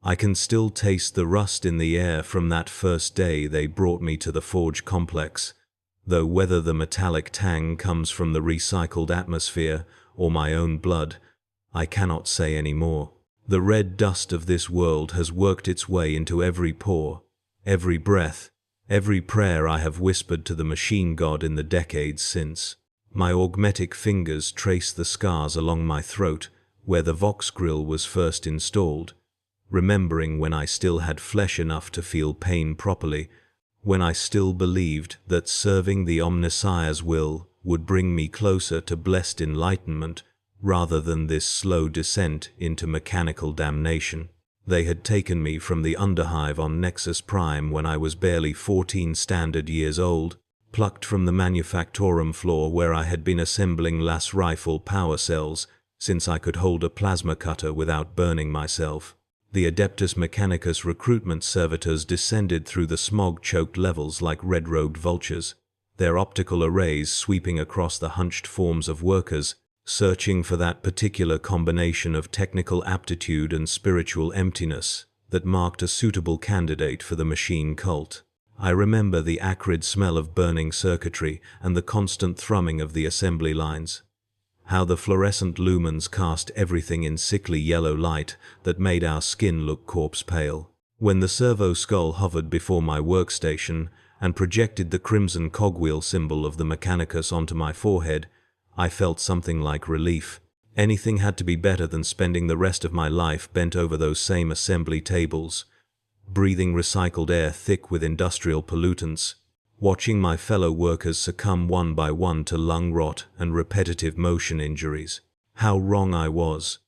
I can still taste the rust in the air from that first day they brought me to the forge complex, though whether the metallic tang comes from the recycled atmosphere or my own blood, I cannot say any more. The red dust of this world has worked its way into every pore, every breath, every prayer I have whispered to the machine god in the decades since. My augmetic fingers trace the scars along my throat where the Vox grill was first installed, remembering when I still had flesh enough to feel pain properly, when I still believed that serving the Omnissiah's will would bring me closer to blessed enlightenment rather than this slow descent into mechanical damnation. They had taken me from the underhive on Nexus Prime when I was barely 14 standard years old, plucked from the manufactorum floor where I had been assembling las rifle power cells since I could hold a plasma cutter without burning myself. The Adeptus Mechanicus recruitment servitors descended through the smog-choked levels like red-robed vultures, their optical arrays sweeping across the hunched forms of workers, searching for that particular combination of technical aptitude and spiritual emptiness that marked a suitable candidate for the machine cult. I remember the acrid smell of burning circuitry and the constant thrumming of the assembly lines. How the fluorescent lumens cast everything in sickly yellow light that made our skin look corpse pale. When the servo skull hovered before my workstation and projected the crimson cogwheel symbol of the Mechanicus onto my forehead, I felt something like relief. Anything had to be better than spending the rest of my life bent over those same assembly tables, breathing recycled air thick with industrial pollutants, watching my fellow workers succumb one by one to lung rot and repetitive motion injuries. How wrong I was.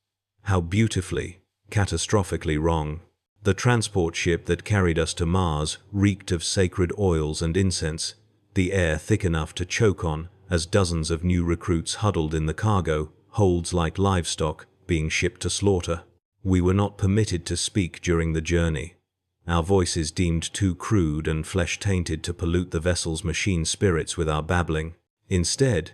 How beautifully, catastrophically wrong. The transport ship that carried us to Mars reeked of sacred oils and incense, the air thick enough to choke on as dozens of new recruits huddled in the cargo holds like livestock being shipped to slaughter. We were not permitted to speak during the journey, our voices deemed too crude and flesh-tainted to pollute the vessel's machine spirits with our babbling. Instead,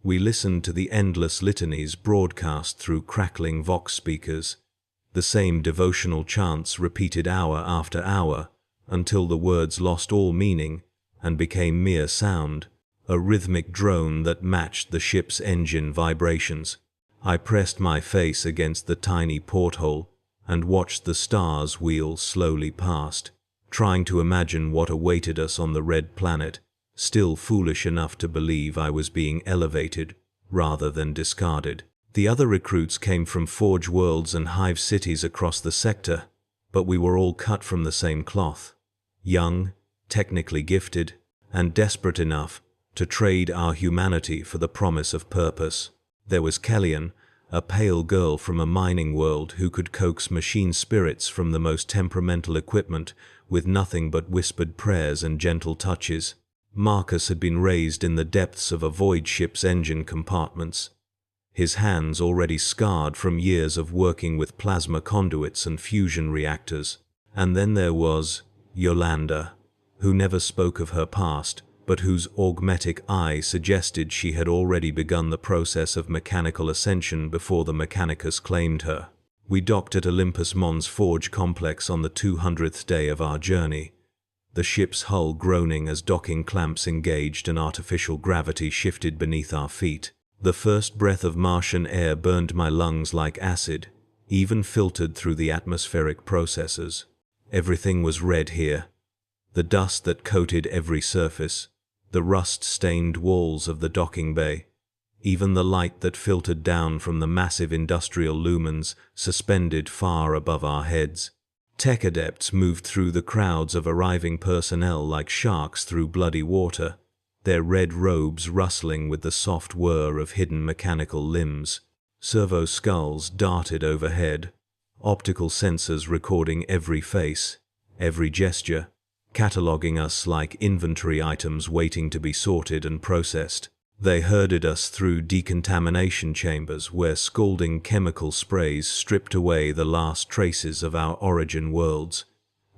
we listened to the endless litanies broadcast through crackling Vox speakers, the same devotional chants repeated hour after hour until the words lost all meaning and became mere sound, a rhythmic drone that matched the ship's engine vibrations. I pressed my face against the tiny porthole and watched the stars wheel slowly past, trying to imagine what awaited us on the red planet, still foolish enough to believe I was being elevated rather than discarded. The other recruits came from forge worlds and hive cities across the sector, but we were all cut from the same cloth. Young, technically gifted, and desperate enough to trade our humanity for the promise of purpose. There was Kellyan, a pale girl from a mining world who could coax machine spirits from the most temperamental equipment with nothing but whispered prayers and gentle touches. Marcus had been raised in the depths of a void ship's engine compartments, his hands already scarred from years of working with plasma conduits and fusion reactors. And then there was Yolanda, who never spoke of her past, but whose augmetic eye suggested she had already begun the process of mechanical ascension before the Mechanicus claimed her. We docked at Olympus Mons Forge complex on the 200th day of our journey, the ship's hull groaning as docking clamps engaged and artificial gravity shifted beneath our feet. The first breath of Martian air burned my lungs like acid, even filtered through the atmospheric processes. Everything was red here. The dust that coated every surface, the rust-stained walls of the docking bay, even the light that filtered down from the massive industrial lumens suspended far above our heads. Tech Adepts moved through the crowds of arriving personnel like sharks through bloody water, their red robes rustling with the soft whir of hidden mechanical limbs. Servo skulls darted overhead, optical sensors recording every face, every gesture, cataloging us like inventory items waiting to be sorted and processed. They herded us through decontamination chambers where scalding chemical sprays stripped away the last traces of our origin worlds,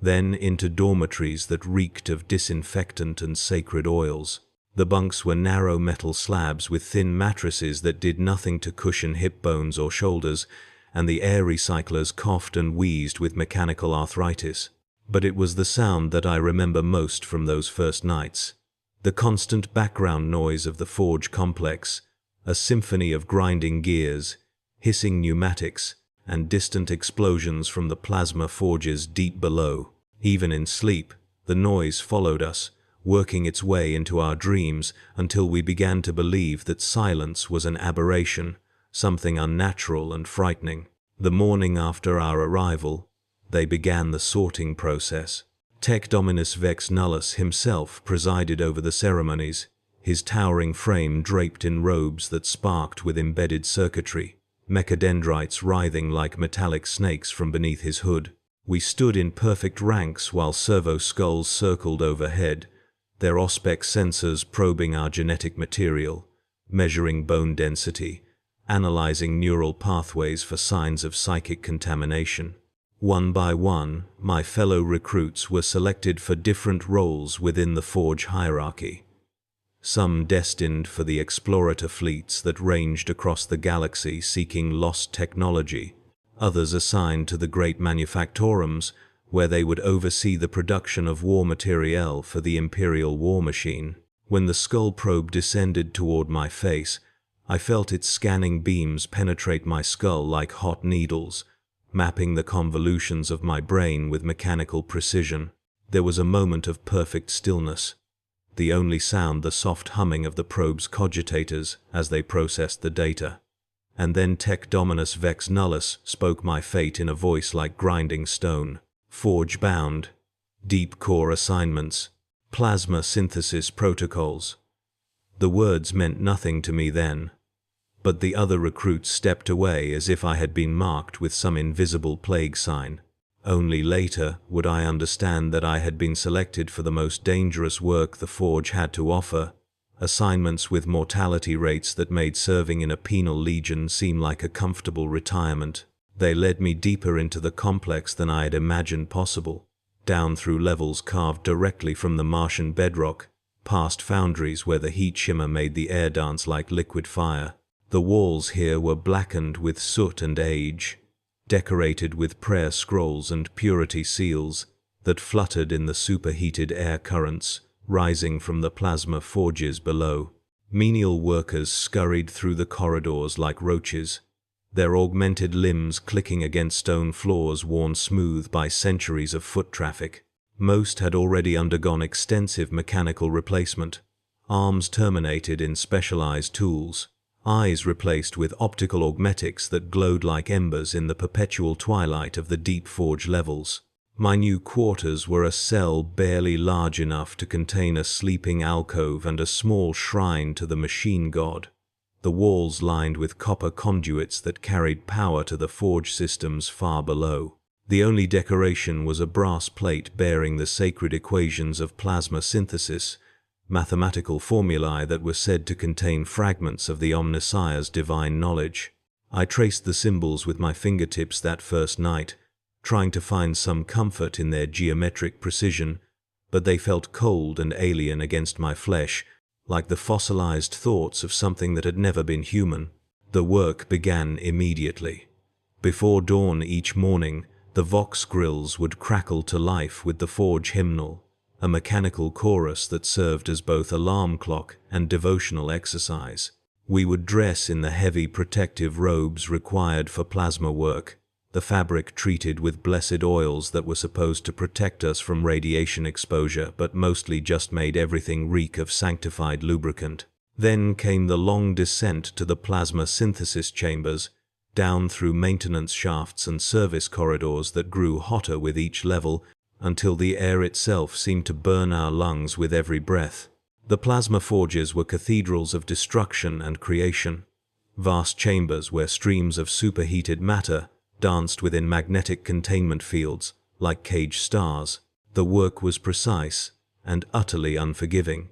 then into dormitories that reeked of disinfectant and sacred oils. The bunks were narrow metal slabs with thin mattresses that did nothing to cushion hip bones or shoulders, and the air recyclers coughed and wheezed with mechanical arthritis. But it was the sound that I remember most from those first nights. The constant background noise of the forge complex, a symphony of grinding gears, hissing pneumatics, and distant explosions from the plasma forges deep below. Even in sleep, the noise followed us, working its way into our dreams until we began to believe that silence was an aberration, something unnatural and frightening. The morning after our arrival, they began the sorting process. Tech Dominus Vex Nullus himself presided over the ceremonies, his towering frame draped in robes that sparked with embedded circuitry, mechadendrites writhing like metallic snakes from beneath his hood. We stood in perfect ranks while servo skulls circled overhead, their auspex sensors probing our genetic material, measuring bone density, analyzing neural pathways for signs of psychic contamination. One by one, my fellow recruits were selected for different roles within the Forge hierarchy. Some destined for the explorator fleets that ranged across the galaxy seeking lost technology, others assigned to the great manufactorums, where they would oversee the production of war materiel for the Imperial war machine. When the skull probe descended toward my face, I felt its scanning beams penetrate my skull like hot needles, mapping the convolutions of my brain with mechanical precision. There was a moment of perfect stillness, the only sound the soft humming of the probe's cogitators as they processed the data. And then Tech Dominus Vex Nullus spoke my fate in a voice like grinding stone. Forge-bound, deep core assignments, plasma synthesis protocols. The words meant nothing to me then, but the other recruits stepped away as if I had been marked with some invisible plague sign. Only later would I understand that I had been selected for the most dangerous work the Forge had to offer, assignments with mortality rates that made serving in a penal legion seem like a comfortable retirement. They led me deeper into the complex than I had imagined possible, down through levels carved directly from the Martian bedrock, past foundries where the heat shimmer made the air dance like liquid fire. The walls here were blackened with soot and age, decorated with prayer scrolls and purity seals that fluttered in the superheated air currents rising from the plasma forges below. Menial workers scurried through the corridors like roaches, their augmented limbs clicking against stone floors worn smooth by centuries of foot traffic. Most had already undergone extensive mechanical replacement, arms terminated in specialized tools, eyes replaced with optical augmentics that glowed like embers in the perpetual twilight of the deep forge levels. My new quarters were a cell barely large enough to contain a sleeping alcove and a small shrine to the machine god, the walls lined with copper conduits that carried power to the forge systems far below. The only decoration was a brass plate bearing the sacred equations of plasma synthesis, mathematical formulae that were said to contain fragments of the Omnissiah's divine knowledge. I traced the symbols with my fingertips that first night, trying to find some comfort in their geometric precision, but they felt cold and alien against my flesh, like the fossilized thoughts of something that had never been human. The work began immediately. Before dawn each morning, the vox grills would crackle to life with the forge hymnal, a mechanical chorus that served as both alarm clock and devotional exercise. We would dress in the heavy protective robes required for plasma work, the fabric treated with blessed oils that were supposed to protect us from radiation exposure but mostly just made everything reek of sanctified lubricant. Then came the long descent to the plasma synthesis chambers, down through maintenance shafts and service corridors that grew hotter with each level until the air itself seemed to burn our lungs with every breath. The plasma forges were cathedrals of destruction and creation, vast chambers where streams of superheated matter danced within magnetic containment fields like caged stars. The work was precise and utterly unforgiving,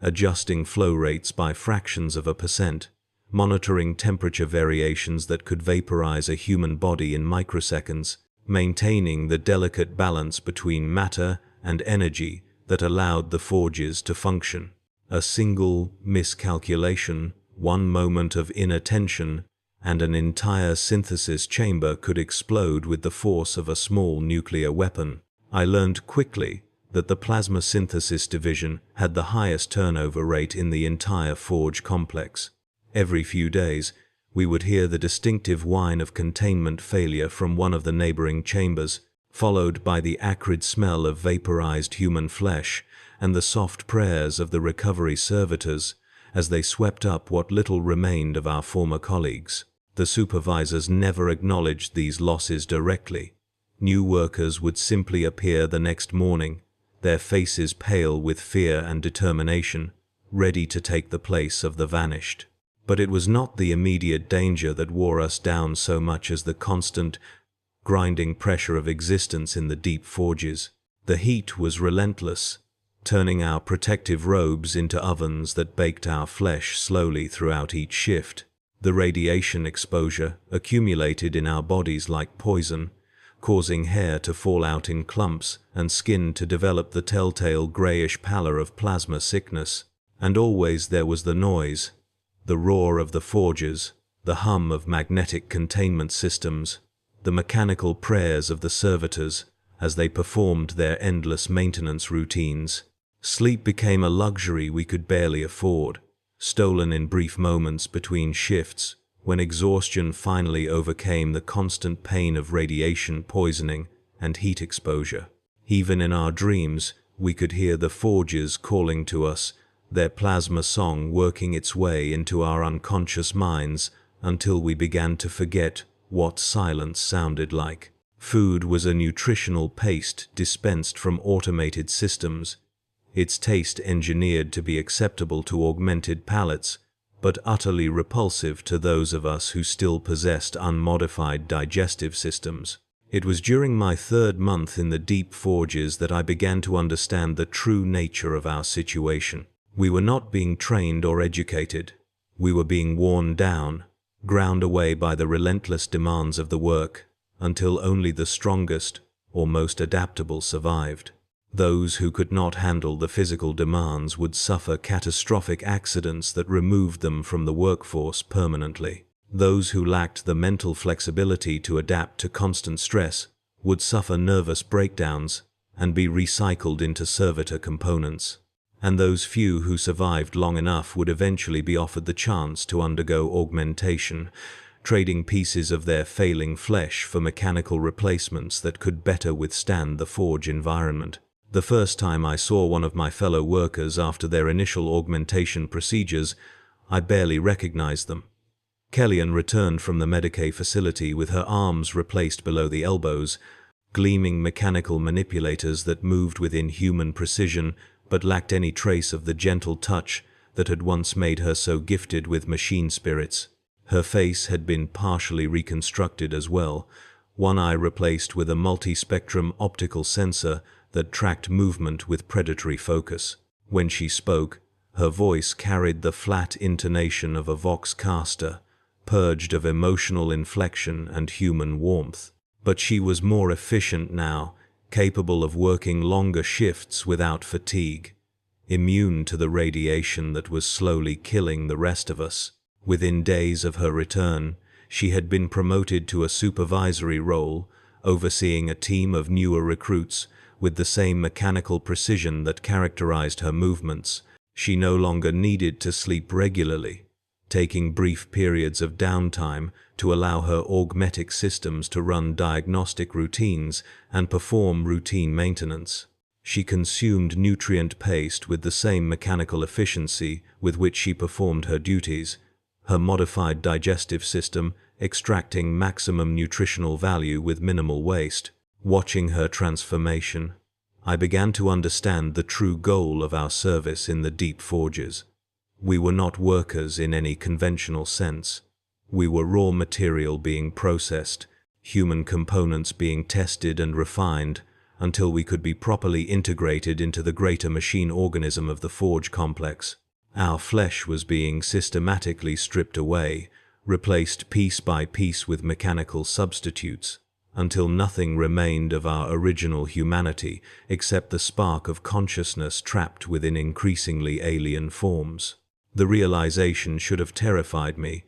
adjusting flow rates by fractions of a percent, monitoring temperature variations that could vaporize a human body in microseconds, maintaining the delicate balance between matter and energy that allowed the forges to function. A single miscalculation, one moment of inattention, and an entire synthesis chamber could explode with the force of a small nuclear weapon. I learned quickly that the plasma synthesis division had the highest turnover rate in the entire forge complex. Every few days, we would hear the distinctive whine of containment failure from one of the neighboring chambers, followed by the acrid smell of vaporized human flesh and the soft prayers of the recovery servitors as they swept up what little remained of our former colleagues. The supervisors never acknowledged these losses directly. New workers would simply appear the next morning, their faces pale with fear and determination, ready to take the place of the vanished. But it was not the immediate danger that wore us down so much as the constant, grinding pressure of existence in the deep forges. The heat was relentless, turning our protective robes into ovens that baked our flesh slowly throughout each shift. The radiation exposure accumulated in our bodies like poison, causing hair to fall out in clumps and skin to develop the telltale grayish pallor of plasma sickness. And always there was the noise, the roar of the forges, the hum of magnetic containment systems, the mechanical prayers of the servitors as they performed their endless maintenance routines. Sleep became a luxury we could barely afford, stolen in brief moments between shifts when exhaustion finally overcame the constant pain of radiation poisoning and heat exposure. Even in our dreams, we could hear the forges calling to us, their plasma song working its way into our unconscious minds until we began to forget what silence sounded like. Food was a nutritional paste dispensed from automated systems, its taste engineered to be acceptable to augmented palates, but utterly repulsive to those of us who still possessed unmodified digestive systems. It was during my 3rd month in the deep forges that I began to understand the true nature of our situation. We were not being trained or educated. We were being worn down, ground away by the relentless demands of the work, until only the strongest or most adaptable survived. Those who could not handle the physical demands would suffer catastrophic accidents that removed them from the workforce permanently. Those who lacked the mental flexibility to adapt to constant stress would suffer nervous breakdowns and be recycled into servitor components. And those few who survived long enough would eventually be offered the chance to undergo augmentation, trading pieces of their failing flesh for mechanical replacements that could better withstand the forge environment. The first time I saw one of my fellow workers after their initial augmentation procedures, I barely recognized them. Kellyanne returned from the Medicaid facility with her arms replaced below the elbows, gleaming mechanical manipulators that moved with inhuman precision but lacked any trace of the gentle touch that had once made her so gifted with machine spirits. Her face had been partially reconstructed as well, one eye replaced with a multi-spectrum optical sensor that tracked movement with predatory focus. When she spoke, her voice carried the flat intonation of a vox caster, purged of emotional inflection and human warmth. But she was more efficient now, capable of working longer shifts without fatigue, immune to the radiation that was slowly killing the rest of us. Within days of her return, she had been promoted to a supervisory role, overseeing a team of newer recruits with the same mechanical precision that characterized her movements. She no longer needed to sleep regularly, taking brief periods of downtime to allow her augmetic systems to run diagnostic routines and perform routine maintenance. She consumed nutrient paste with the same mechanical efficiency with which she performed her duties, her modified digestive system extracting maximum nutritional value with minimal waste. Watching her transformation, I began to understand the true goal of our service in the deep forges. We were not workers in any conventional sense. We were raw material being processed, human components being tested and refined until we could be properly integrated into the greater machine organism of the forge complex. Our flesh was being systematically stripped away, replaced piece by piece with mechanical substitutes, until nothing remained of our original humanity except the spark of consciousness trapped within increasingly alien forms. The realization should have terrified me,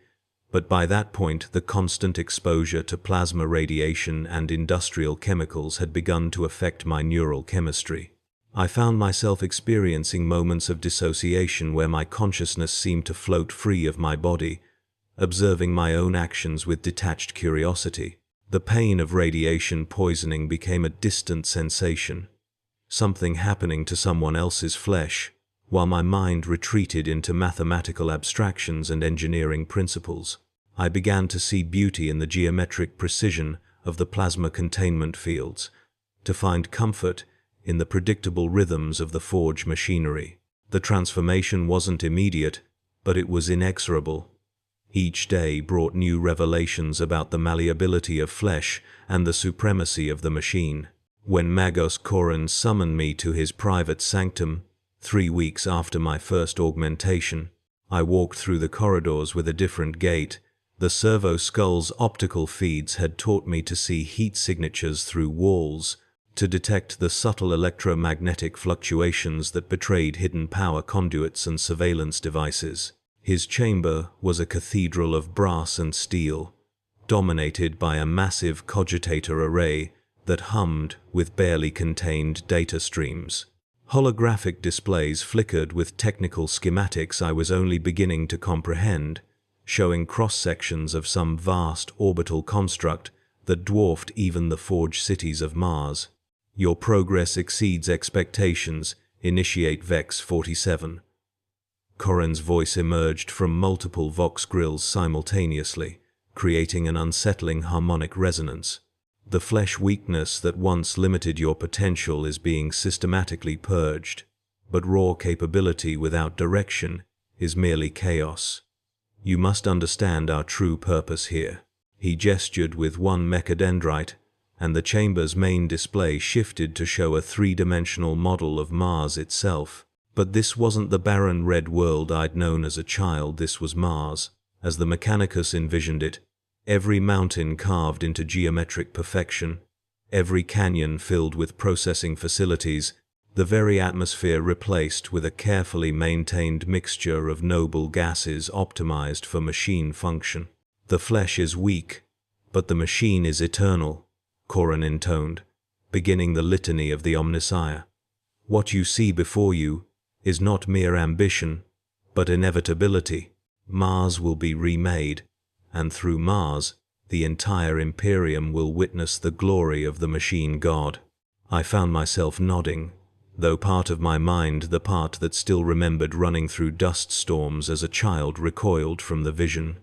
But by that point, the constant exposure to plasma radiation and industrial chemicals had begun to affect my neural chemistry. I found myself experiencing moments of dissociation where my consciousness seemed to float free of my body, observing my own actions with detached curiosity. The pain of radiation poisoning became a distant sensation, something happening to someone else's flesh, while my mind retreated into mathematical abstractions and engineering principles. I began to see beauty in the geometric precision of the plasma containment fields, to find comfort in the predictable rhythms of the forge machinery. The transformation wasn't immediate, but it was inexorable. Each day brought new revelations about the malleability of flesh and the supremacy of the machine. When Magos Koran summoned me to his private sanctum, 3 weeks after my first augmentation, I walked through the corridors with a different gait. The servo skull's optical feeds had taught me to see heat signatures through walls, to detect the subtle electromagnetic fluctuations that betrayed hidden power conduits and surveillance devices. His chamber was a cathedral of brass and steel, dominated by a massive cogitator array that hummed with barely contained data streams. Holographic displays flickered with technical schematics I was only beginning to comprehend, showing cross-sections of some vast orbital construct that dwarfed even the forged cities of Mars. Your progress exceeds expectations. Initiate Vex 47. Koran's voice emerged from multiple vox grills simultaneously, creating an unsettling harmonic resonance. The flesh weakness that once limited your potential is being systematically purged, but raw capability without direction is merely chaos. You must understand our true purpose here. He gestured with one mechadendrite, and the chamber's main display shifted to show a three-dimensional model of Mars itself. But this wasn't the barren red world I'd known as a child. This was Mars, as the Mechanicus envisioned it. Every mountain carved into geometric perfection, every canyon filled with processing facilities, the very atmosphere replaced with a carefully maintained mixture of noble gases optimized for machine function. The flesh is weak, but the machine is eternal, Koran intoned, beginning the litany of the Omnissiah. What you see before you is not mere ambition, but inevitability. Mars will be remade, and through Mars, the entire Imperium will witness the glory of the machine god. I found myself nodding, though part of my mind, the part that still remembered running through dust storms as a child, recoiled from the vision.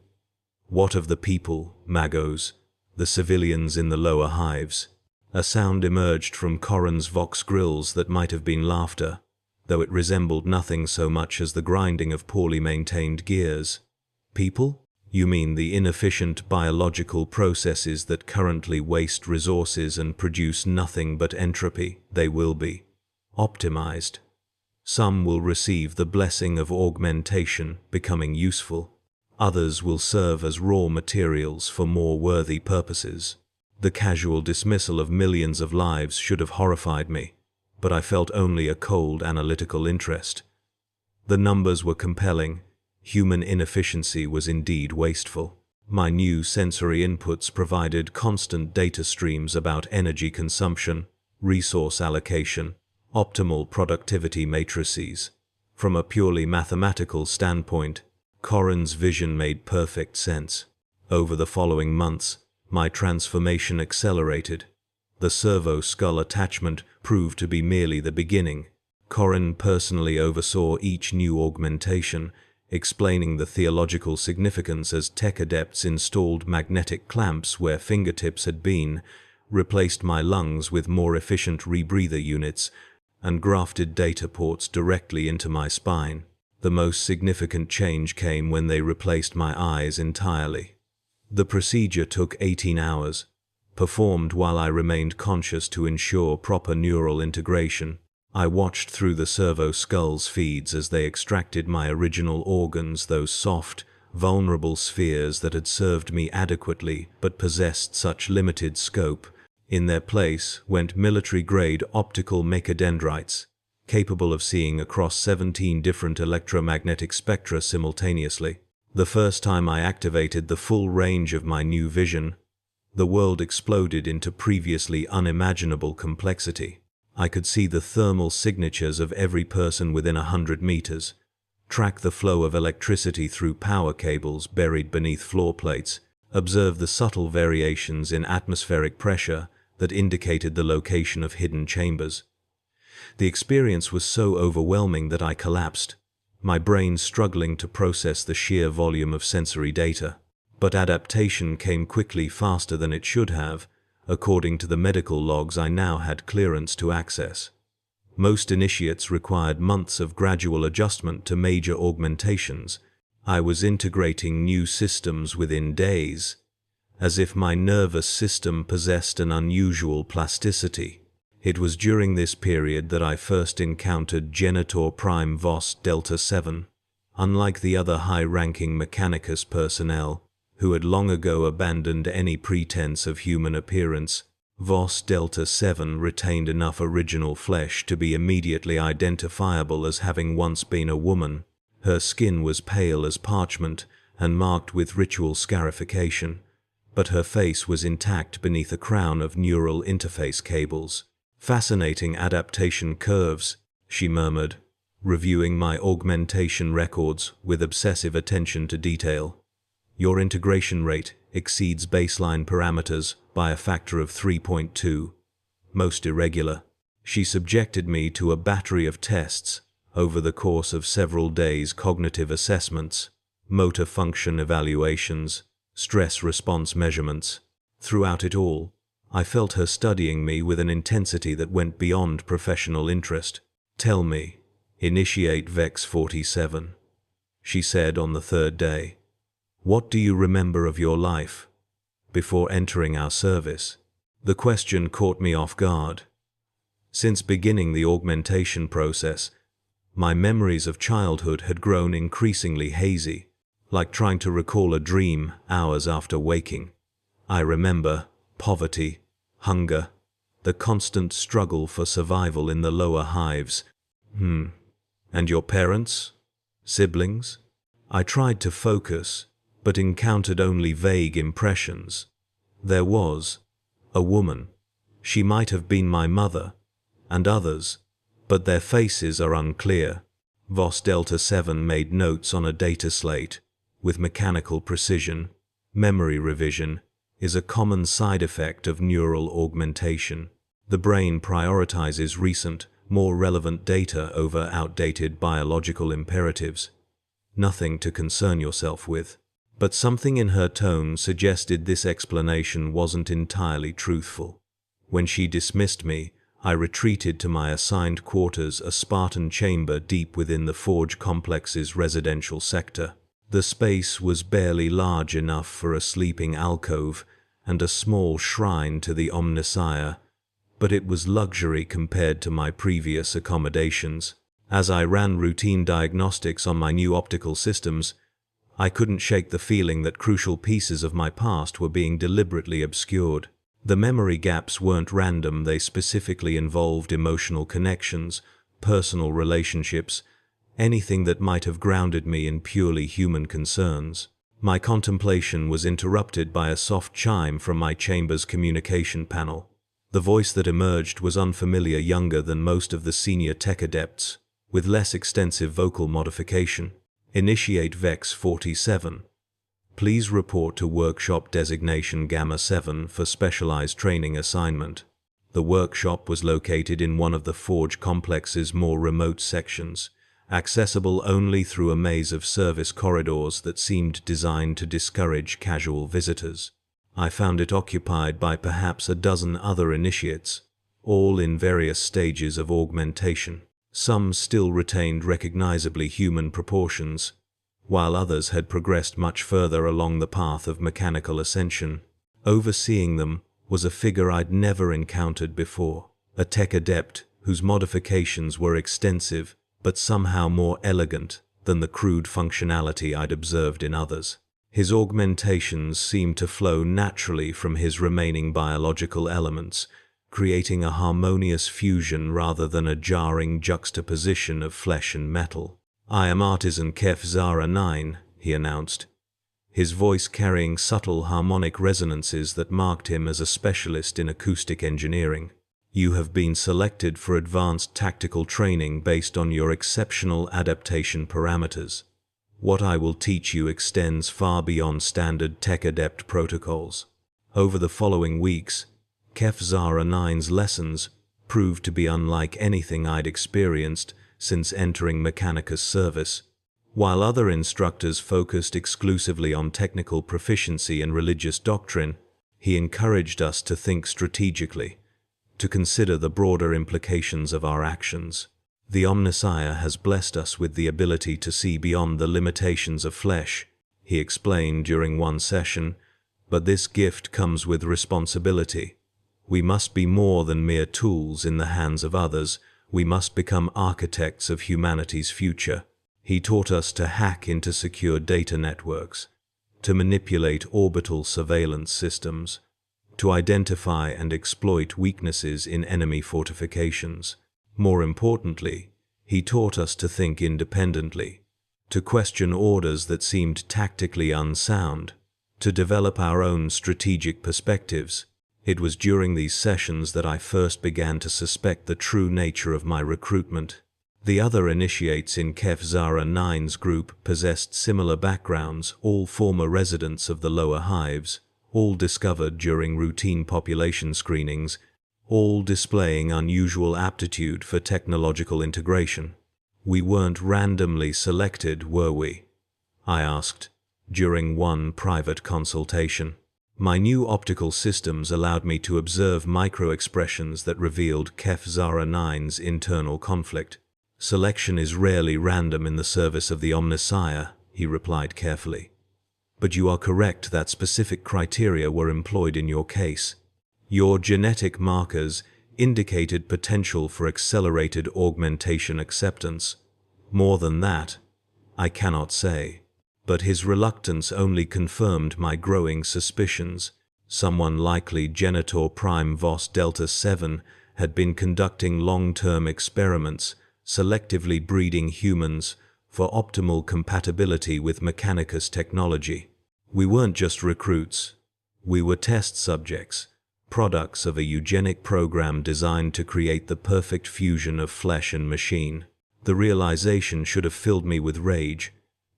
What of the people, Magos, the civilians in the lower hives? A sound emerged from Koran's vox grills that might have been laughter, though it resembled nothing so much as the grinding of poorly maintained gears. People? You mean the inefficient biological processes that currently waste resources and produce nothing but entropy? They will be optimized. Some will receive the blessing of augmentation, becoming useful. Others will serve as raw materials for more worthy purposes. The casual dismissal of millions of lives should have horrified me, but I felt only a cold analytical interest. The numbers were compelling. Human inefficiency was indeed wasteful. My new sensory inputs provided constant data streams about energy consumption, resource allocation, optimal productivity matrices. From a purely mathematical standpoint, Koran's vision made perfect sense. Over the following months, my transformation accelerated. The servo skull attachment proved to be merely the beginning. Koran personally oversaw each new augmentation, explaining the theological significance as Tech Adepts installed magnetic clamps where fingertips had been, replaced my lungs with more efficient rebreather units, and grafted data ports directly into my spine. The most significant change came when they replaced my eyes entirely. The procedure took 18 hours, performed while I remained conscious to ensure proper neural integration. I watched through the servo skull's feeds as they extracted my original organs, those soft, vulnerable spheres that had served me adequately but possessed such limited scope. In their place went military-grade optical mechadendrites, capable of seeing across 17 different electromagnetic spectra simultaneously. The first time I activated the full range of my new vision, the world exploded into previously unimaginable complexity. I could see the thermal signatures of every person within 100 meters, track the flow of electricity through power cables buried beneath floor plates, observe the subtle variations in atmospheric pressure that indicated the location of hidden chambers. The experience was so overwhelming that I collapsed, my brain struggling to process the sheer volume of sensory data. But adaptation came quickly, faster than it should have, according to the medical logs I now had clearance to access. Most initiates required months of gradual adjustment to major augmentations. I was integrating new systems within days, as if my nervous system possessed an unusual plasticity. It was during this period that I first encountered Genitor Prime Vos Delta 7. Unlike the other high-ranking Mechanicus personnel, who had long ago abandoned any pretense of human appearance, Vos Delta 7 retained enough original flesh to be immediately identifiable as having once been a woman. Her skin was pale as parchment and marked with ritual scarification, but her face was intact beneath a crown of neural interface cables. "Fascinating adaptation curves," she murmured, reviewing my augmentation records with obsessive attention to detail. "Your integration rate exceeds baseline parameters by a factor of 3.2. Most irregular." She subjected me to a battery of tests over the course of several days: cognitive assessments, motor function evaluations, stress response measurements. Throughout it all, I felt her studying me with an intensity that went beyond professional interest. "Tell me, initiate Vex 47, she said on the third day. "What do you remember of your life before entering our service?" The question caught me off guard. Since beginning the augmentation process, my memories of childhood had grown increasingly hazy, like trying to recall a dream hours after waking. I remember poverty, hunger, the constant struggle for survival in the lower hives. And your parents? Siblings? I tried to focus, but encountered only vague impressions. There was a woman. She might have been my mother, and others, but their faces are unclear. Vos Delta 7 made notes on a data slate with mechanical precision. Memory revision is a common side effect of neural augmentation. The brain prioritizes recent, more relevant data over outdated biological imperatives. Nothing to concern yourself with. But something in her tone suggested this explanation wasn't entirely truthful. When she dismissed me, I retreated to my assigned quarters, a Spartan chamber deep within the Forge complex's residential sector. The space was barely large enough for a sleeping alcove and a small shrine to the Omnissiah, but it was luxury compared to my previous accommodations. As I ran routine diagnostics on my new optical systems, I couldn't shake the feeling that crucial pieces of my past were being deliberately obscured. The memory gaps weren't random, they specifically involved emotional connections, personal relationships, anything that might have grounded me in purely human concerns. My contemplation was interrupted by a soft chime from my chamber's communication panel. The voice that emerged was unfamiliar, younger than most of the senior tech adepts, with less extensive vocal modification. "Initiate Vex 47. Please report to workshop designation Gamma 7 for specialized training assignment." The workshop was located in one of the Forge complex's more remote sections, accessible only through a maze of service corridors that seemed designed to discourage casual visitors. I found it occupied by perhaps a dozen other initiates, all in various stages of augmentation. Some still retained recognizably human proportions, while others had progressed much further along the path of mechanical ascension. Overseeing them was a figure I'd never encountered before, a Tech Adept whose modifications were extensive but somehow more elegant than the crude functionality I'd observed in others. His augmentations seemed to flow naturally from his remaining biological elements, creating a harmonious fusion rather than a jarring juxtaposition of flesh and metal. "I am Artisan Kef Zara 9, he announced, his voice carrying subtle harmonic resonances that marked him as a specialist in acoustic engineering. You have been selected for advanced tactical training based on your exceptional adaptation parameters. What I will teach you extends far beyond standard Tech Adept protocols. Over the following weeks, Kef Zara 9's lessons proved to be unlike anything I'd experienced since entering Mechanicus service. While other instructors focused exclusively on technical proficiency and religious doctrine, he encouraged us to think strategically, to consider the broader implications of our actions. The Omnissiah has blessed us with the ability to see beyond the limitations of flesh, he explained during one session, but this gift comes with responsibility. We must be more than mere tools in the hands of others. We must become architects of humanity's future. He taught us to hack into secure data networks, to manipulate orbital surveillance systems, to identify and exploit weaknesses in enemy fortifications. More importantly, he taught us to think independently, to question orders that seemed tactically unsound, to develop our own strategic perspectives. It was during these sessions that I first began to suspect the true nature of my recruitment. The other initiates in Kef Zara 9's group possessed similar backgrounds, all former residents of the lower hives, all discovered during routine population screenings, all displaying unusual aptitude for technological integration. We weren't randomly selected, were we? I asked, during one private consultation. My new optical systems allowed me to observe micro-expressions that revealed Kef Zara 9's internal conflict. Selection is rarely random in the service of the Omnissiah, he replied carefully. But you are correct that specific criteria were employed in your case. Your genetic markers indicated potential for accelerated augmentation acceptance. More than that, I cannot say. But his reluctance only confirmed my growing suspicions. Someone likely Genitor Prime Vos Delta 7 had been conducting long-term experiments, selectively breeding humans for optimal compatibility with Mechanicus technology. We weren't just recruits. We were test subjects, products of a eugenic program designed to create the perfect fusion of flesh and machine. The realization should have filled me with rage,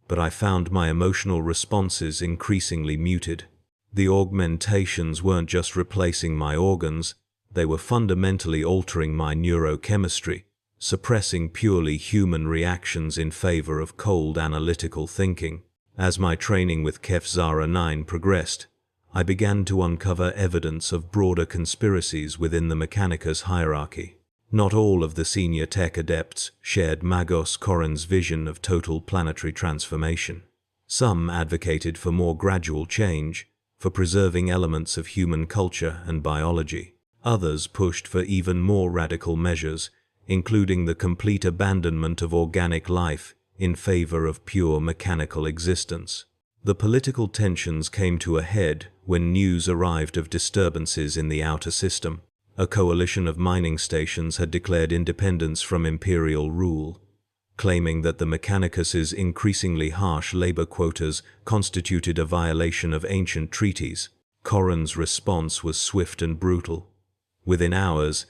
but I found my emotional responses increasingly muted. The augmentations weren't just replacing my organs, they were fundamentally altering my neurochemistry, suppressing purely human reactions in favor of cold analytical thinking. As my training with Kef Zara 9 progressed, I began to uncover evidence of broader conspiracies within the Mechanicus hierarchy. Not all of the senior tech adepts shared Magos Korin's vision of total planetary transformation. Some advocated for more gradual change, for preserving elements of human culture and biology. Others pushed for even more radical measures, including the complete abandonment of organic life in favor of pure mechanical existence. The political tensions came to a head when news arrived of disturbances in the outer system. A coalition of mining stations had declared independence from imperial rule, claiming that the Mechanicus's increasingly harsh labor quotas constituted a violation of ancient treaties. Korin's response was swift and brutal. Within hours,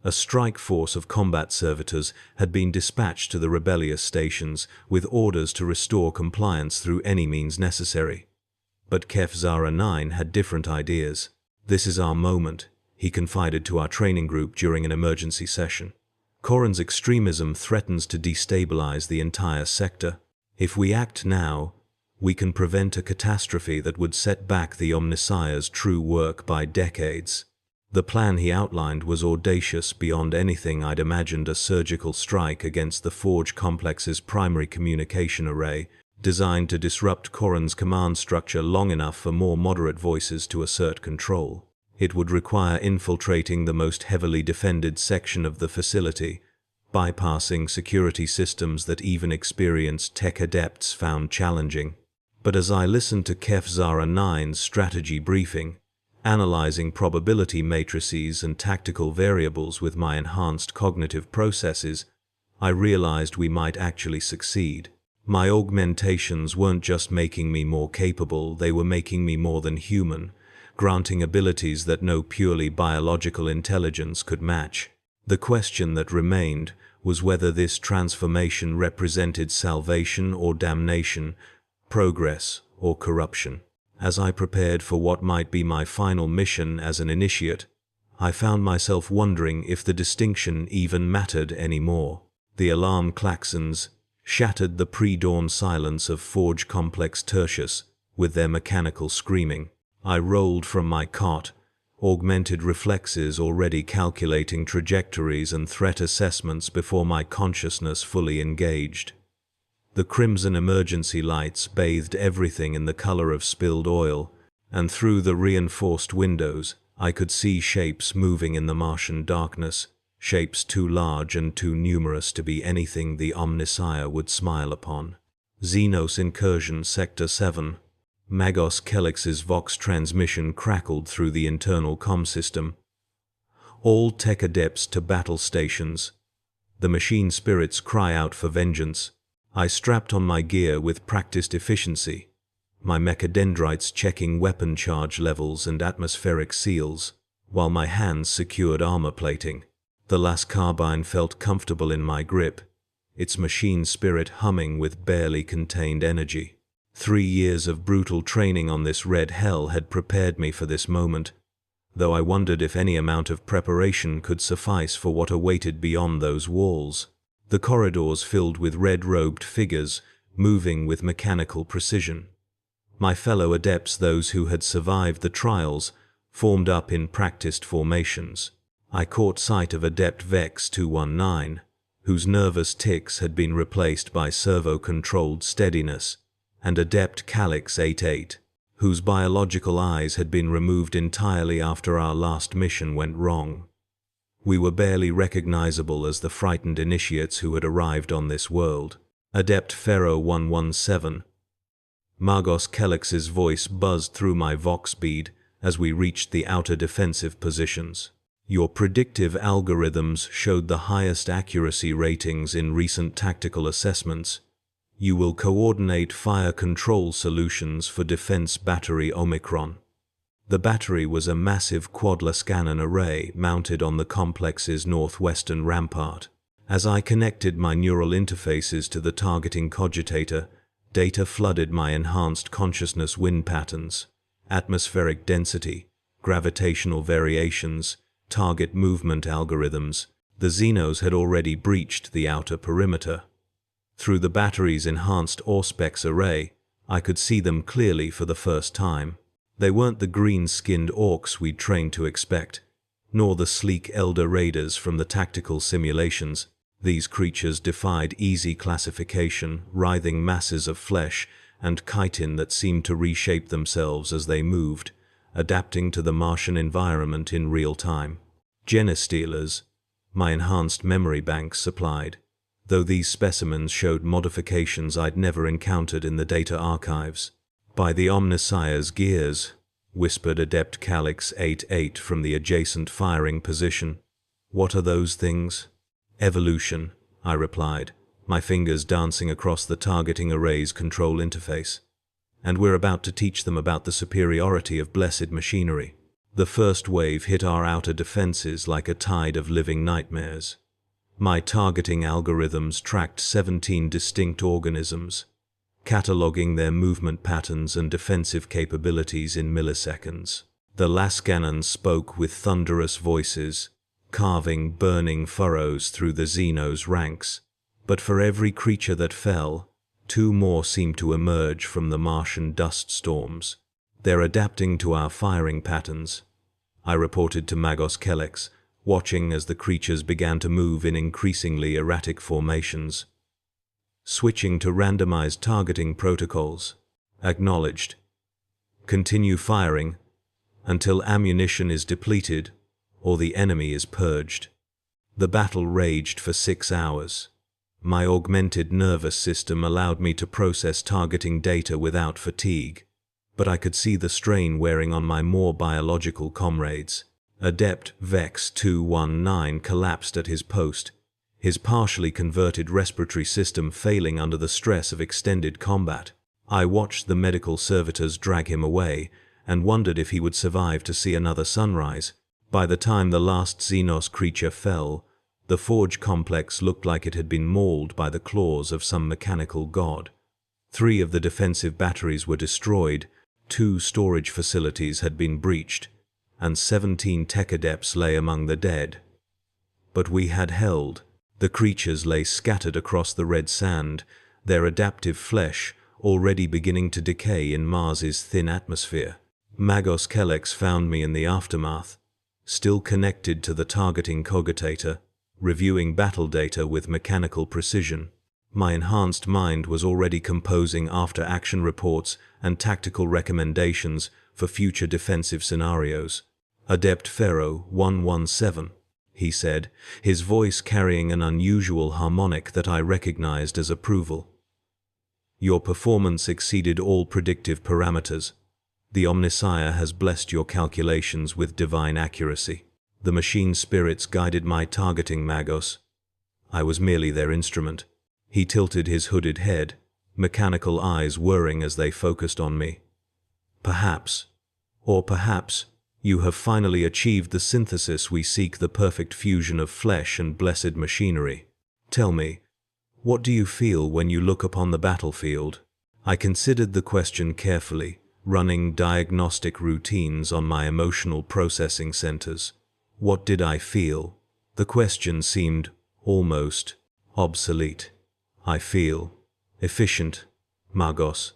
a strike force of combat servitors had been dispatched to the rebellious stations with orders to restore compliance through any means necessary. But Kef Zara 9 had different ideas. "This is our moment," he confided to our training group during an emergency session. "Korin's extremism threatens to destabilize the entire sector. If we act now, we can prevent a catastrophe that would set back the Omnissiah's true work by decades." The plan he outlined was audacious beyond anything I'd imagined: a surgical strike against the Forge Complex's primary communication array, designed to disrupt Korin's command structure long enough for more moderate voices to assert control. It would require infiltrating the most heavily defended section of the facility, bypassing security systems that even experienced tech adepts found challenging. But as I listened to Kef Zara 9's strategy briefing, analyzing probability matrices and tactical variables with my enhanced cognitive processes, I realized we might actually succeed. My augmentations weren't just making me more capable, they were making me more than human, granting abilities that no purely biological intelligence could match. The question that remained was whether this transformation represented salvation or damnation, progress or corruption. As I prepared for what might be my final mission as an initiate, I found myself wondering if the distinction even mattered anymore. The alarm klaxons shattered the pre-dawn silence of Forge Complex Tertius with their mechanical screaming. I rolled from my cot, augmented reflexes already calculating trajectories and threat assessments before my consciousness fully engaged. The crimson emergency lights bathed everything in the color of spilled oil, and through the reinforced windows I could see shapes moving in the Martian darkness, shapes too large and too numerous to be anything the Omnissiah would smile upon. Xenos Incursion Sector 7. Magos Kelix's Vox transmission crackled through the internal comm system. All Tech Adepts to battle stations. The machine spirits cry out for vengeance. I strapped on my gear with practiced efficiency, my mechadendrites checking weapon charge levels and atmospheric seals, while my hands secured armor plating. The las carbine felt comfortable in my grip, its machine spirit humming with barely contained energy. 3 years of brutal training on this red hell had prepared me for this moment, though I wondered if any amount of preparation could suffice for what awaited beyond those walls. The corridors filled with red-robed figures, moving with mechanical precision. My fellow adepts, those who had survived the trials, formed up in practiced formations. I caught sight of Adept Vex 219, whose nervous tics had been replaced by servo-controlled steadiness, and Adept Calix 88, whose biological eyes had been removed entirely after our last mission went wrong. We were barely recognizable as the frightened initiates who had arrived on this world. Adept Pharaoh 117. Magos Kelix's voice buzzed through my Vox bead as we reached the outer defensive positions. Your predictive algorithms showed the highest accuracy ratings in recent tactical assessments. You will coordinate fire control solutions for Defense Battery Omicron. The battery was a massive quad-Lascanon array mounted on the complex's northwestern rampart. As I connected my neural interfaces to the targeting cogitator, data flooded my enhanced consciousness wind patterns, atmospheric density, gravitational variations, target movement algorithms. The Xenos had already breached the outer perimeter. Through the battery's enhanced Auspex array, I could see them clearly for the first time. They weren't the green-skinned orcs we'd trained to expect, nor the sleek elder raiders from the tactical simulations. These creatures defied easy classification, writhing masses of flesh and chitin that seemed to reshape themselves as they moved, adapting to the Martian environment in real time. Genestealers, my enhanced memory banks supplied, though these specimens showed modifications I'd never encountered in the data archives. By the Omnissiah's gears, whispered Adept Calix 88 from the adjacent firing position. What are those things? Evolution, I replied, my fingers dancing across the targeting array's control interface. And we're about to teach them about the superiority of blessed machinery. The first wave hit our outer defenses like a tide of living nightmares. My targeting algorithms tracked 17 distinct organisms, cataloging their movement patterns and defensive capabilities in milliseconds. The Lascanons spoke with thunderous voices, carving burning furrows through the Xenos' ranks, but for every creature that fell, 2 more seemed to emerge from the Martian dust storms. They're adapting to our firing patterns, I reported to Magos Kelix, watching as the creatures began to move in increasingly erratic formations. Switching to randomized targeting protocols. Acknowledged. Continue firing until ammunition is depleted or the enemy is purged. The battle raged for 6 hours. My augmented nervous system allowed me to process targeting data without fatigue, but I could see the strain wearing on my more biological comrades. Adept Vex 219 collapsed at his post, his partially converted respiratory system failing under the stress of extended combat. I watched the medical servitors drag him away and wondered if he would survive to see another sunrise. By the time the last Xenos creature fell, the forge complex looked like it had been mauled by the claws of some mechanical god. 3 of the defensive batteries were destroyed, 2 storage facilities had been breached, and 17 Tech Adepts lay among the dead. But we had held. The creatures lay scattered across the red sand, their adaptive flesh already beginning to decay in Mars's thin atmosphere. Magos Kellex found me in the aftermath, still connected to the targeting cogitator, reviewing battle data with mechanical precision. My enhanced mind was already composing after-action reports and tactical recommendations for future defensive scenarios. Adept Pharaoh 117, he said, his voice carrying an unusual harmonic that I recognized as approval. Your performance exceeded all predictive parameters. The Omnissiah has blessed your calculations with divine accuracy. The machine spirits guided my targeting, Magos. I was merely their instrument. He tilted his hooded head, mechanical eyes whirring as they focused on me. Perhaps, you have finally achieved the synthesis we seek, the perfect fusion of flesh and blessed machinery. Tell me, what do you feel when you look upon the battlefield? I considered the question carefully, running diagnostic routines on my emotional processing centers. What did I feel? The question seemed almost obsolete. I feel efficient, Magos.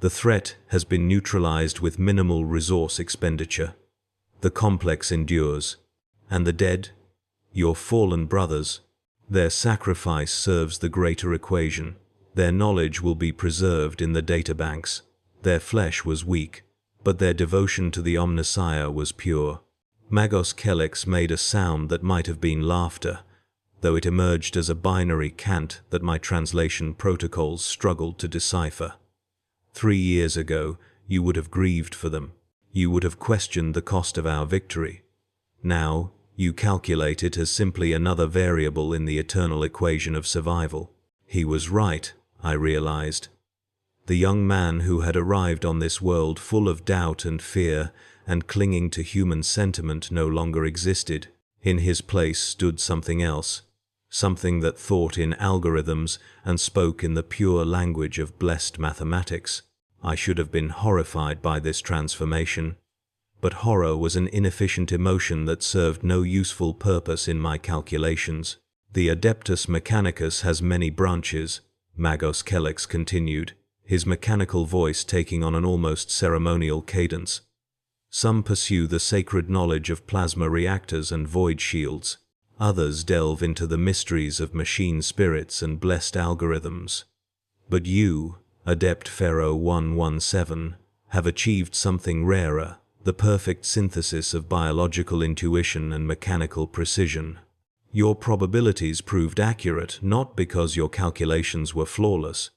The threat has been neutralized with minimal resource expenditure. The complex endures. And the dead? Your fallen brothers. Their sacrifice serves the greater equation. Their knowledge will be preserved in the databanks. Their flesh was weak, but their devotion to the Omnissiah was pure. Magos Kellex made a sound that might have been laughter, though it emerged as a binary cant that my translation protocols struggled to decipher. 3 years ago, you would have grieved for them. You would have questioned the cost of our victory. Now, you calculate it as simply another variable in the eternal equation of survival. He was right, I realized. The young man who had arrived on this world full of doubt and fear and clinging to human sentiment no longer existed. In his place stood something else, something that thought in algorithms and spoke in the pure language of blessed mathematics. I should have been horrified by this transformation, but horror was an inefficient emotion that served no useful purpose in my calculations. The Adeptus Mechanicus has many branches, Magos Kellex continued, his mechanical voice taking on an almost ceremonial cadence. Some pursue the sacred knowledge of plasma reactors and void shields. Others delve into the mysteries of machine spirits and blessed algorithms. But you, Adept Pharaoh 117, have achieved something rarer, the perfect synthesis of biological intuition and mechanical precision. Your probabilities proved accurate not because your calculations were flawless,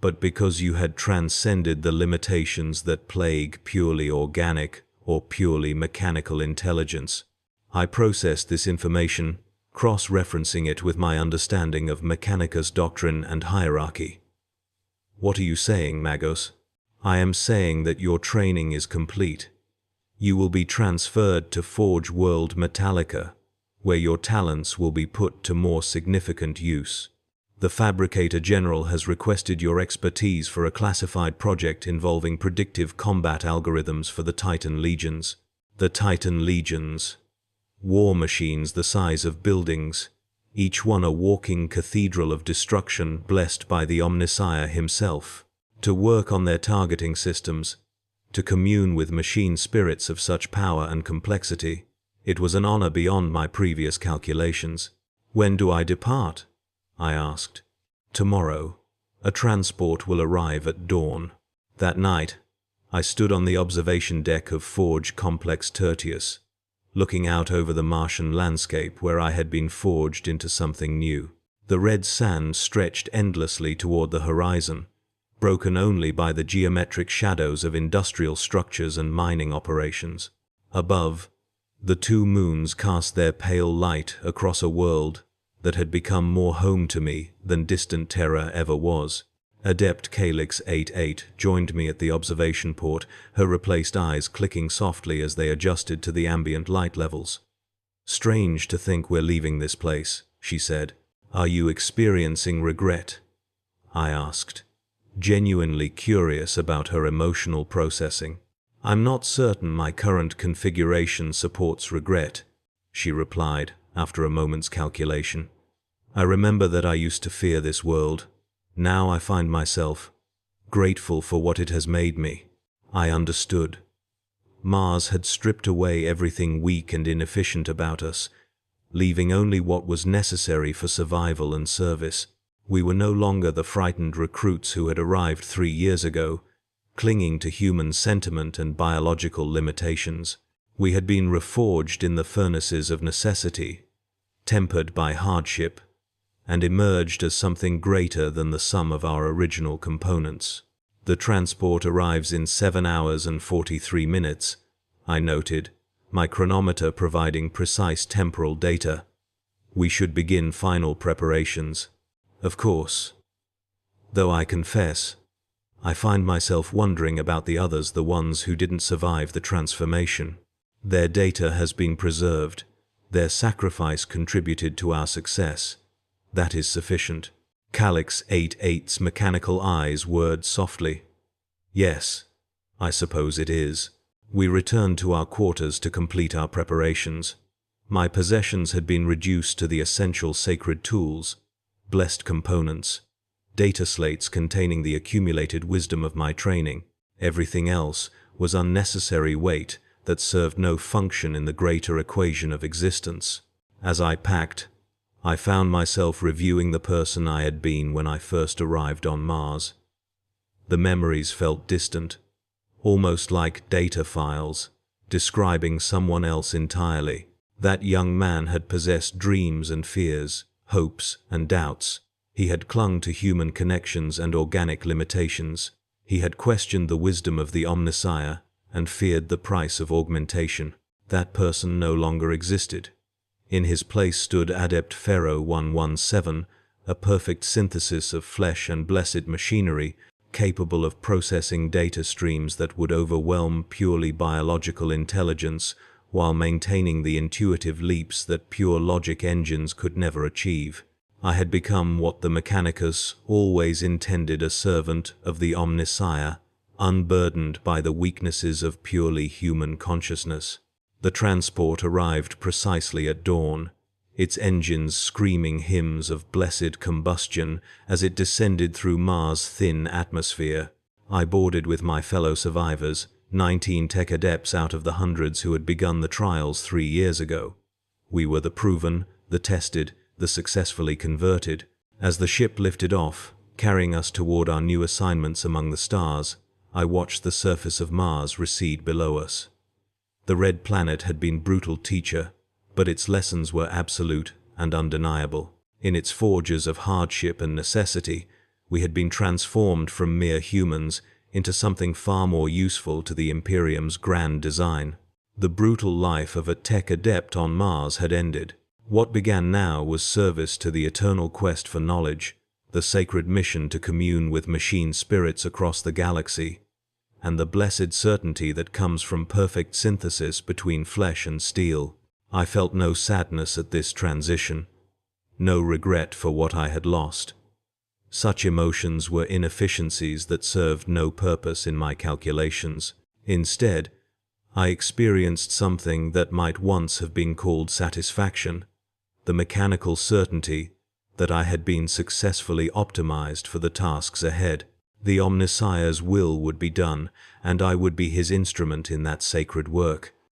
but because you had transcended the limitations that plague purely organic or purely mechanical intelligence. I processed this information, cross-referencing it with my understanding of Mechanicus doctrine and hierarchy. What are you saying, Magos? I am saying that your training is complete. You will be transferred to Forge World Metallica, where your talents will be put to more significant use. The Fabricator General has requested your expertise for a classified project involving predictive combat algorithms for the Titan Legions. The Titan Legions. War machines the size of buildings, each one a walking cathedral of destruction blessed by the Omnissiah himself. To work on their targeting systems, to commune with machine spirits of such power and complexity, it was an honor beyond my previous calculations. When do I depart? I asked. Tomorrow. A transport will arrive at dawn. That night, I stood on the observation deck of Forge Complex Tertius, looking out over the Martian landscape where I had been forged into something new. The red sand stretched endlessly toward the horizon, broken only by the geometric shadows of industrial structures and mining operations. Above, the 2 moons cast their pale light across a world that had become more home to me than distant Terra ever was. Adept Calyx 88 joined me at the observation port, her replaced eyes clicking softly as they adjusted to the ambient light levels. "Strange to think we're leaving this place," she said. "Are you experiencing regret?" I asked, genuinely curious about her emotional processing. "I'm not certain my current configuration supports regret," she replied after a moment's calculation. "I remember that I used to fear this world. Now I find myself grateful for what it has made me." I understood. Mars had stripped away everything weak and inefficient about us, leaving only what was necessary for survival and service. We were no longer the frightened recruits who had arrived 3 years ago, clinging to human sentiment and biological limitations. We had been reforged in the furnaces of necessity, tempered by hardship, and emerged as something greater than the sum of our original components. "The transport arrives in 7 hours and 43 minutes, I noted, my chronometer providing precise temporal data. "We should begin final preparations." Of course. Though I confess, I find myself wondering about the others, the ones who didn't survive the transformation. Their data has been preserved. Their sacrifice contributed to our success. That is sufficient. Calyx 88's mechanical eyes whirred softly. "Yes, I suppose it is." We returned to our quarters to complete our preparations. My possessions had been reduced to the essential sacred tools, blessed components, data slates containing the accumulated wisdom of my training. Everything else was unnecessary weight that served no function in the greater equation of existence. As I packed, I found myself reviewing the person I had been when I first arrived on Mars. The memories felt distant, almost like data files, describing someone else entirely. That young man had possessed dreams and fears, hopes and doubts. He had clung to human connections and organic limitations. He had questioned the wisdom of the Omnissiah and feared the price of augmentation. That person no longer existed. In his place stood Adept Pharaoh 117, a perfect synthesis of flesh and blessed machinery, capable of processing data streams that would overwhelm purely biological intelligence while maintaining the intuitive leaps that pure logic engines could never achieve. I had become what the Mechanicus always intended, a servant of the Omnissiah, unburdened by the weaknesses of purely human consciousness. The transport arrived precisely at dawn, its engines screaming hymns of blessed combustion as it descended through Mars' thin atmosphere. I boarded with my fellow survivors, 19 Tech Adepts out of the hundreds who had begun the trials 3 years ago. We were the proven, the tested, the successfully converted. As the ship lifted off, carrying us toward our new assignments among the stars, I watched the surface of Mars recede below us. The red planet had been brutal teacher, but its lessons were absolute and undeniable. In its forges of hardship and necessity, we had been transformed from mere humans into something far more useful to the Imperium's grand design. The brutal life of a Tech Adept on Mars had ended. What began now was service to the eternal quest for knowledge, the sacred mission to commune with machine spirits across the galaxy, and the blessed certainty that comes from perfect synthesis between flesh and steel. I felt no sadness at this transition, no regret for what I had lost. Such emotions were inefficiencies that served no purpose in my calculations. Instead, I experienced something that might once have been called satisfaction, the mechanical certainty that I had been successfully optimized for the tasks ahead. The Omnissiah's will would be done, and I would be his instrument in that sacred work.